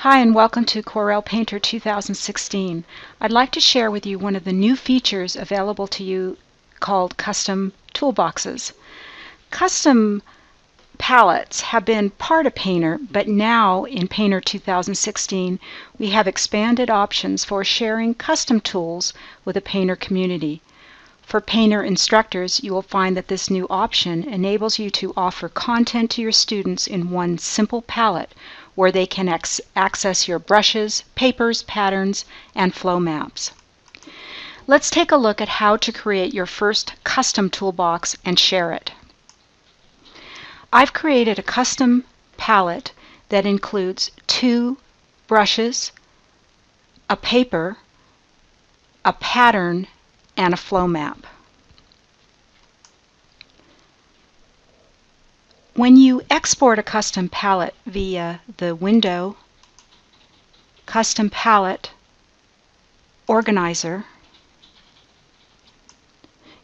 Hi and welcome to Corel Painter 2016. I'd like to share with you one of the new features available to you called custom toolboxes. Custom palettes have been part of Painter, but now in Painter 2016 we have expanded options for sharing custom tools with the Painter community. For Painter instructors, you will find that this new option enables you to offer content to your students in one simple palette where they can access your brushes, papers, patterns, and flow maps. Let's take a look at how to create your first custom toolbox and share it. I've created a custom palette that includes 2 brushes, a paper, a pattern, and a flow map. When you export a custom palette via the Window, Custom Palette, Organizer,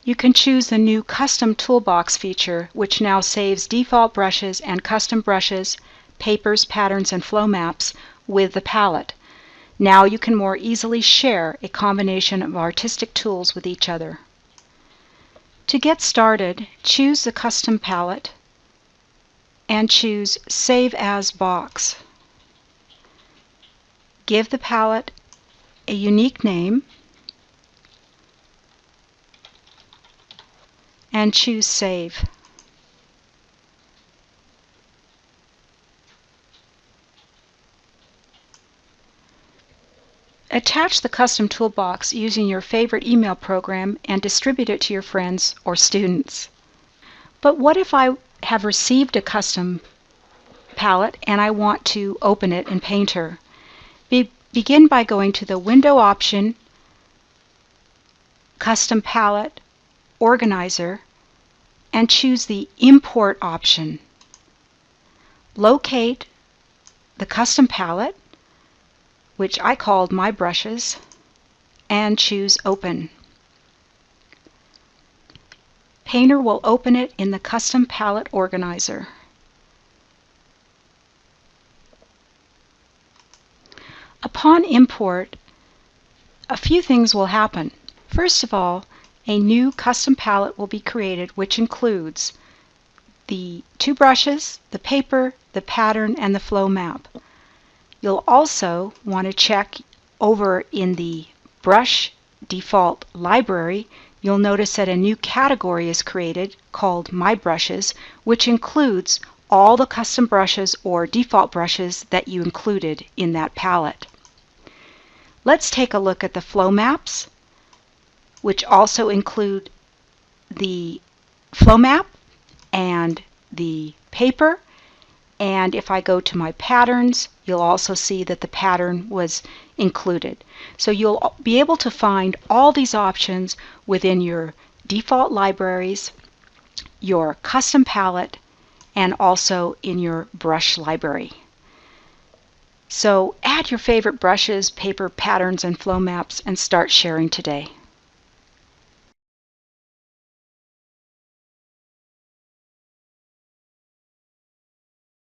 you can choose the new Custom Toolbox feature, which now saves default brushes and custom brushes, papers, patterns, and flow maps with the palette. Now you can more easily share a combination of artistic tools with each other. To get started, choose the custom palette and choose Save As Box. Give the palette a unique name and choose Save. Attach the custom toolbox using your favorite email program and distribute it to your friends or students. But what if I have received a custom palette and I want to open it in Painter? Begin by going to the Window option, Custom Palette, Organizer, and choose the Import option. Locate the custom palette, which I called My Brushes, and choose Open. Painter will open it in the Custom Palette Organizer. Upon import, a few things will happen. First of all, a new custom palette will be created, which includes the 2 brushes, the paper, the pattern, and the flow map. You'll also want to check over in the brush default library. You'll notice that a new category is created called My Brushes, which includes all the custom brushes or default brushes that you included in that palette. Let's take a look at the flow maps, which also include the flow map and the paper. And if I go to my patterns, you'll also see that the pattern was included. So you'll be able to find all these options within your default libraries, your custom palette, and also in your brush library. So add your favorite brushes, paper, patterns, and flow maps and start sharing today.